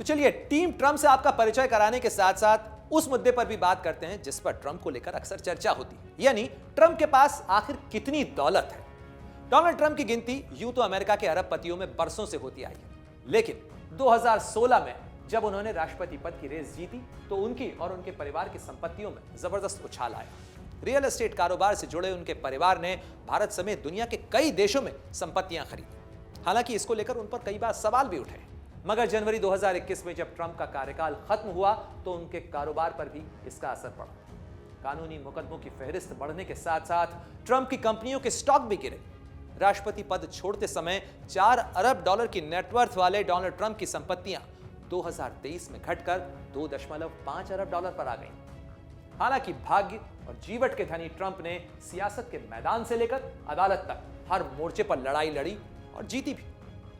तो चलिए team Trump से आपका परिचय कराने के साथ साथ उस मुद्दे पर भी बात करते हैं जिस पर ट्रंप को लेकर अक्सर चर्चा होती है, यानी ट्रंप के पास आखिर कितनी दौलत है। डोनाल्ड ट्रंप की गिनती यूं तो अमेरिका के अरबपतियों में बरसों से होती आई है, लेकिन 2016 में जब उन्होंने राष्ट्रपति पद की रेस जीती तो उनकी और उनके परिवार की संपत्तियों में जबरदस्त उछाल आया। रियल एस्टेट कारोबार से जुड़े उनके परिवार ने भारत समेत दुनिया के कई देशों में संपत्तियां खरीदी। हालांकि इसको लेकर उन पर कई बार सवाल भी उठे, मगर जनवरी 2021 में जब ट्रंप का कार्यकाल खत्म हुआ तो उनके कारोबार पर भी इसका असर पड़ा। कानूनी मुकदमों की फहरिस्त बढ़ने के साथ साथ ट्रंप की कंपनियों के स्टॉक भी गिरे। राष्ट्रपति पद छोड़ते समय 4 अरब डॉलर की नेटवर्थ वाले डोनाल्ड ट्रंप की संपत्तियां 2023 में घटकर 2.5 अरब डॉलर पर आ गईं। हालांकि भाग्य और जीवट के धनी ट्रंप ने सियासत के मैदान से लेकर अदालत तक हर मोर्चे पर लड़ाई लड़ी और जीती भी।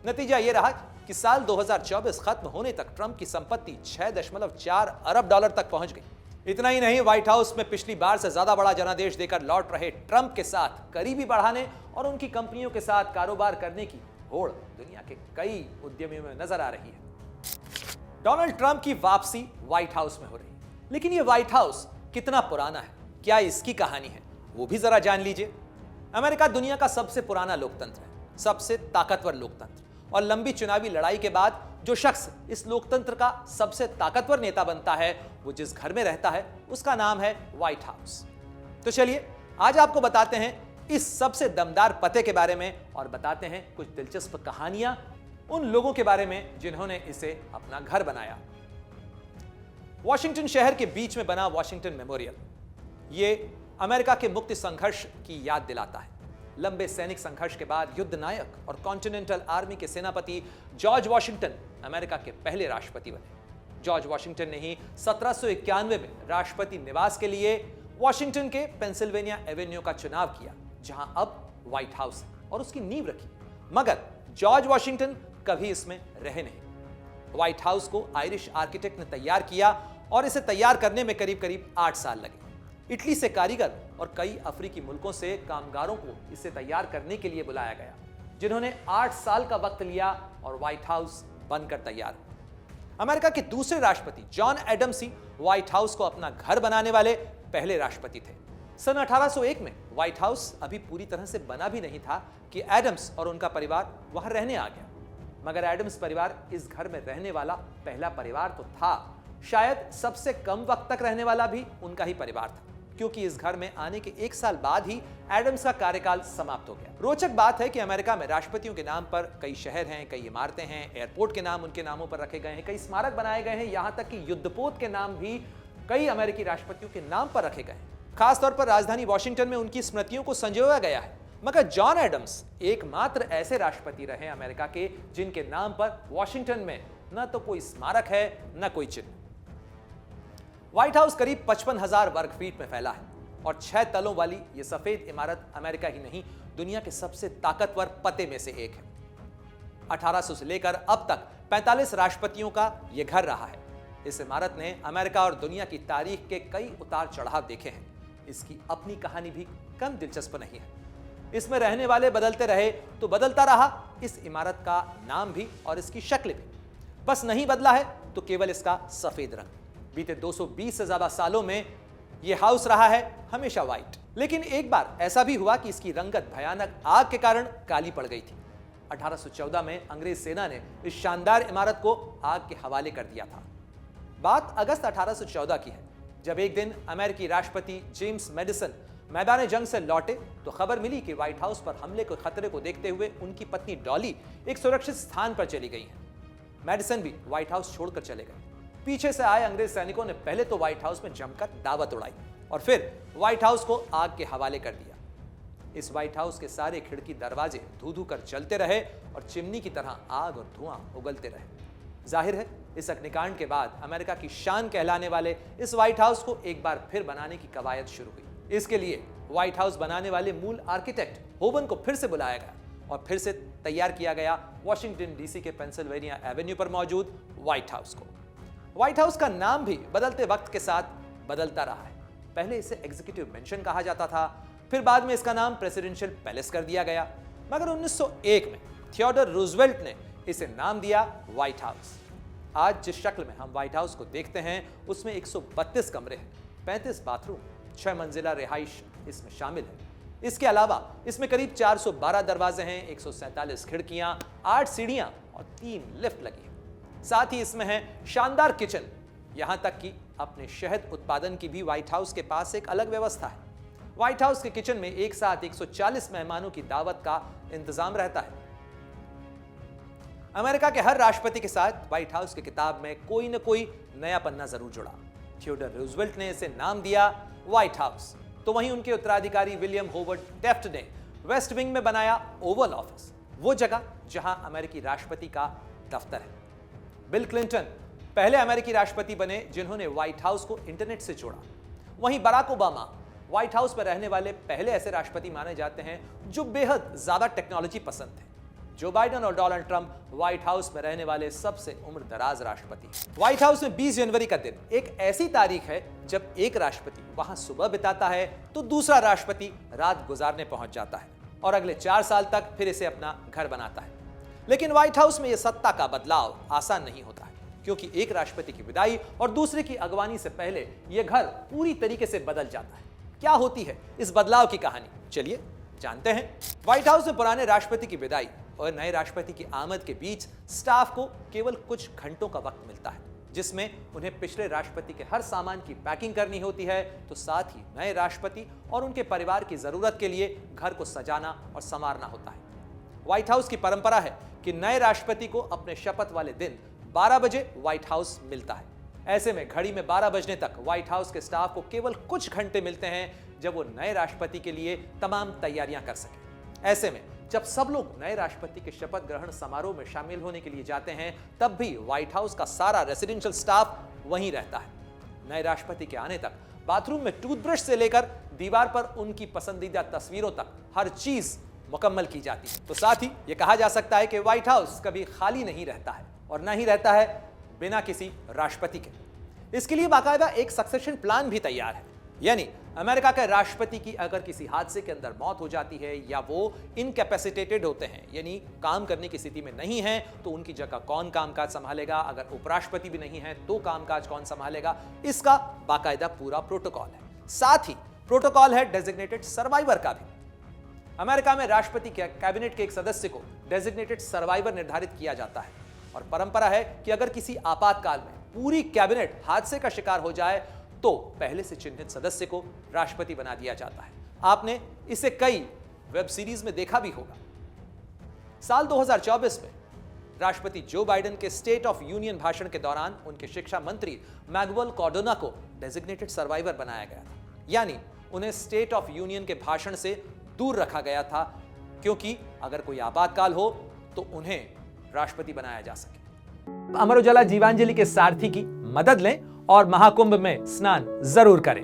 नतीजा यह रहा कि साल 2024 खत्म होने तक ट्रंप की संपत्ति 6.4 अरब डॉलर तक पहुंच गई। इतना ही नहीं, व्हाइट हाउस में पिछली बार से ज्यादा बड़ा जनादेश देकर लौट रहे ट्रंप के साथ करीबी बढ़ाने और उनकी कंपनियों के साथ कारोबार करने की होड़ दुनिया के कई उद्यमियों में नजर आ रही है। डोनाल्ड ट्रंप की वापसी व्हाइट हाउस में हो रही है, लेकिन यह व्हाइट हाउस कितना पुराना है, क्या इसकी कहानी है, वो भी जरा जान लीजिए। अमेरिका दुनिया का सबसे पुराना लोकतंत्र है, सबसे ताकतवर लोकतंत्र, और लंबी चुनावी लड़ाई के बाद जो शख्स इस लोकतंत्र का सबसे ताकतवर नेता बनता है, वो जिस घर में रहता है उसका नाम है व्हाइट हाउस। तो चलिए आज आपको बताते हैं इस सबसे दमदार पते के बारे में और बताते हैं कुछ दिलचस्प कहानियां उन लोगों के बारे में जिन्होंने इसे अपना घर बनाया। वॉशिंगटन शहर के बीच में बना वॉशिंगटन मेमोरियल ये अमेरिका के मुक्ति संघर्ष की याद दिलाता है। लंबे सैनिक संघर्ष के बाद युद्ध नायक और कॉन्टिनेंटल आर्मी के सेनापति जॉर्ज वॉशिंगटन अमेरिका के पहले राष्ट्रपति बने। जॉर्ज वॉशिंगटन ने ही 1791 में राष्ट्रपति निवास के लिए वॉशिंगटन के पेंसिल्वेनिया एवेन्यू का चुनाव किया, जहां अब व्हाइट हाउस है, और उसकी नींव रखी। मगर जॉर्ज वॉशिंगटन कभी इसमें रहे नहीं। व्हाइट हाउस को आयरिश आर्किटेक्ट ने तैयार किया और इसे तैयार करने में करीब करीब 8 साल लगे। इटली से कारीगर और कई अफ्रीकी मुल्कों से कामगारों को इसे तैयार करने के लिए बुलाया गया, जिन्होंने 8 साल का वक्त लिया और व्हाइट हाउस बनकर तैयार हुआ। अमेरिका के दूसरे राष्ट्रपति जॉन एडम्स ही व्हाइट हाउस को अपना घर बनाने वाले पहले राष्ट्रपति थे। सन 1801 में व्हाइट हाउस अभी पूरी तरह से बना भी नहीं था कि एडम्स और उनका परिवार वहां रहने आ गया। मगर एडम्स परिवार इस घर में रहने वाला पहला परिवार तो था, शायद सबसे कम वक्त तक रहने वाला भी उनका ही परिवार था, क्योंकि इस घर में आने के 1 साल बाद ही एडम्स का कार्यकाल समाप्त हो गया। रोचक बात है कि अमेरिका में राष्ट्रपतियों के नाम पर कई शहर हैं, कई इमारतें हैं, एयरपोर्ट के नाम उनके नामों पर रखे गए हैं, कई स्मारक बनाए गए हैं, यहां तक कि युद्धपोत के नाम भी कई अमेरिकी राष्ट्रपतियों के नाम पर रखे गए हैं। खासतौर पर राजधानी वॉशिंगटन में उनकी स्मृतियों को संजोया गया है। मगर जॉन एडम्स एकमात्र ऐसे राष्ट्रपति रहे अमेरिका के जिनके नाम पर वॉशिंगटन में न तो कोई स्मारक है न कोई चिन्ह। व्हाइट हाउस करीब 55,000 वर्ग फीट में फैला है और 6 तलों वाली यह सफेद इमारत अमेरिका ही नहीं, दुनिया के सबसे ताकतवर पते में से एक है। 1800 से लेकर अब तक 45 राष्ट्रपतियों का यह घर रहा है। इस इमारत ने अमेरिका और दुनिया की तारीख के कई उतार चढ़ाव देखे हैं। इसकी अपनी कहानी भी कम दिलचस्प नहीं है। इसमें रहने वाले बदलते रहे तो बदलता रहा इस इमारत का नाम भी और इसकी शक्ल भी। बस नहीं बदला है तो केवल इसका सफेद रंग। बीते 220 से ज्यादा सालों में यह हाउस रहा है हमेशा व्हाइट। लेकिन एक बार ऐसा भी हुआ कि इसकी रंगत भयानक आग के कारण काली पड़ गई थी। 1814 में अंग्रेज सेना ने इस शानदार इमारत को आग के हवाले कर दिया था। बात अगस्त 1814 की है, जब एक दिन अमेरिकी राष्ट्रपति जेम्स मैडिसन मैदान जंग से लौटे तो खबर मिली कि व्हाइट हाउस पर हमले के खतरे को देखते हुए उनकी पत्नी डॉली एक सुरक्षित स्थान पर चली गई हैं। मैडिसन भी व्हाइट हाउस छोड़कर चले गए। पीछे से आए अंग्रेज सैनिकों ने पहले तो व्हाइट हाउस में जमकर दावत उड़ाई और फिर व्हाइट हाउस को आग के हवाले कर दिया। इस व्हाइट हाउस के सारे खिड़की दरवाजे धू धू कर जलते रहे और चिमनी की तरह आग और धुआं उगलते रहे। जाहिर है इस अग्निकांड के बाद अमेरिका की शान कहलाने वाले इस व्हाइट हाउस को एक बार फिर बनाने की कवायद शुरू हुई। इसके लिए व्हाइट हाउस बनाने वाले मूल आर्किटेक्ट होवन को फिर से बुलाया गया और फिर से तैयार किया गया वॉशिंगटन डीसी के पेंसिल्वेनिया एवेन्यू पर मौजूद व्हाइट हाउस को। व्हाइट हाउस का नाम भी बदलते वक्त के साथ बदलता रहा है। पहले इसे एग्जीक्यूटिव मेंशन कहा जाता था, फिर बाद में इसका नाम प्रेसिडेंशियल पैलेस कर दिया गया। मगर 1901 में थियोडर रूजवेल्ट ने इसे नाम दिया व्हाइट हाउस। आज जिस शक्ल में हम व्हाइट हाउस को देखते हैं उसमें 132 कमरे हैं, 35 बाथरूम, 6 मंजिला रिहाइश इसमें शामिल है। इसके अलावा इसमें करीब 412 दरवाजे हैं, 147 खिड़कियां, 8 सीढ़ियां और 3 लिफ्ट लगी है। साथ ही इसमें है शानदार किचन, यहां तक कि अपने शहद उत्पादन की भी व्हाइट हाउस के पास एक अलग व्यवस्था है। व्हाइट हाउस के किचन में एक साथ 140 मेहमानों की दावत का इंतजाम रहता है। अमेरिका के हर राष्ट्रपति के साथ व्हाइट हाउस की किताब में कोई न कोई नया पन्ना जरूर जुड़ा। थियोडोर रूजवेल्ट ने इसे नाम दिया व्हाइट हाउस, तो वहीं उनके उत्तराधिकारी विलियम होवर्ड टेफ्ट ने वेस्ट विंग में बनाया ओवल ऑफिस, वो जगह जहां अमेरिकी राष्ट्रपति का दफ्तर है। बिल क्लिंटन पहले अमेरिकी राष्ट्रपति बने जिन्होंने व्हाइट हाउस को इंटरनेट से जोड़ा। वहीं बराक ओबामा व्हाइट हाउस पर रहने वाले पहले ऐसे राष्ट्रपति माने जाते हैं जो बेहद ज्यादा टेक्नोलॉजी पसंद थे। जो बाइडेन और डोनाल्ड ट्रंप व्हाइट हाउस में रहने वाले सबसे उम्रदराज राष्ट्रपति। व्हाइट हाउस में 20 जनवरी का दिन एक ऐसी तारीख है जब एक राष्ट्रपति वहां सुबह बिताता है तो दूसरा राष्ट्रपति रात गुजारने पहुंच जाता है और अगले 4 साल तक फिर इसे अपना घर बनाता है। लेकिन व्हाइट हाउस में यह सत्ता का बदलाव आसान नहीं होता है, क्योंकि एक राष्ट्रपति की विदाई और दूसरे की अगवानी से पहले यह घर पूरी तरीके से बदल जाता है। क्या होती है इस बदलाव की कहानी, चलिए जानते हैं। व्हाइट हाउस में पुराने राष्ट्रपति की विदाई और नए राष्ट्रपति की आमद के बीच स्टाफ को केवल कुछ घंटों का वक्त मिलता है, जिसमें उन्हें पिछले राष्ट्रपति के हर सामान की पैकिंग करनी होती है, तो साथ ही नए राष्ट्रपति और उनके परिवार की जरूरत के लिए घर को सजाना और संवारना होता है। व्हाइट हाउस की परंपरा है कि नए राष्ट्रपति को अपने शपथ वाले दिन 12 बजे व्हाइट हाउस मिलता है। ऐसे में घड़ी में 12 बजने तक व्हाइट हाउस के स्टाफ को केवल कुछ घंटे मिलते हैं जब वो नए राष्ट्रपति के लिए तमाम तैयारियां कर सके। ऐसे में जब सब लोग नए राष्ट्रपति के शपथ ग्रहण समारोह में शामिल होने के लिए जाते हैं, तब भी व्हाइट हाउस का सारा रेसिडेंशियल स्टाफ वहीं रहता है। नए राष्ट्रपति के आने तक बाथरूम में टूथब्रश से लेकर दीवार पर उनकी पसंदीदा तस्वीरों तक हर चीज मुकम्मल की जाती है। तो साथ ही यह कहा जा सकता है कि व्हाइट हाउस कभी खाली नहीं रहता है और न ही रहता है बिना किसी राष्ट्रपति के। इसके लिए बाकायदा एक सक्सेशन प्लान भी तैयार है, यानी अमेरिका के राष्ट्रपति की अगर किसी हादसे के अंदर मौत हो जाती है या वो इनकैपेसिटेटेड होते हैं, यानी काम करने की स्थिति में नहीं है, तो उनकी जगह कौन कामकाज संभालेगा। अगर उपराष्ट्रपति भी नहीं है तो कामकाज कौन संभालेगा, इसका बाकायदा पूरा प्रोटोकॉल है। साथ ही प्रोटोकॉल है डेजिग्नेटेड सर्वाइवर का भी। अमेरिका में राष्ट्रपति के कैबिनेट के एक सदस्य को डेजिग्नेटेड सर्वाइवर निर्धारित किया जाता है और परंपरा है कि अगर किसी आपातकाल में पूरी कैबिनेट हादसे का शिकार हो जाए तो पहले से चिन्हित सदस्य को राष्ट्रपति बना दिया जाता है। आपने इसे कई वेब सीरीज में देखा भी होगा। साल 2024 में राष्ट्रपति जो बाइडेन के स्टेट ऑफ यूनियन भाषण के दौरान उनके शिक्षा मंत्री मैगुएल कार्डोना को डेजिग्नेटेड सर्वाइवर बनाया गया था, यानी उन्हें स्टेट ऑफ यूनियन के भाषण से दूर रखा गया था, क्योंकि अगर कोई आपातकाल हो तो उन्हें राष्ट्रपति बनाया जा सके। अमर उजाला जीवांजलि के सारथी की मदद लें और महाकुंभ में स्नान जरूर करें।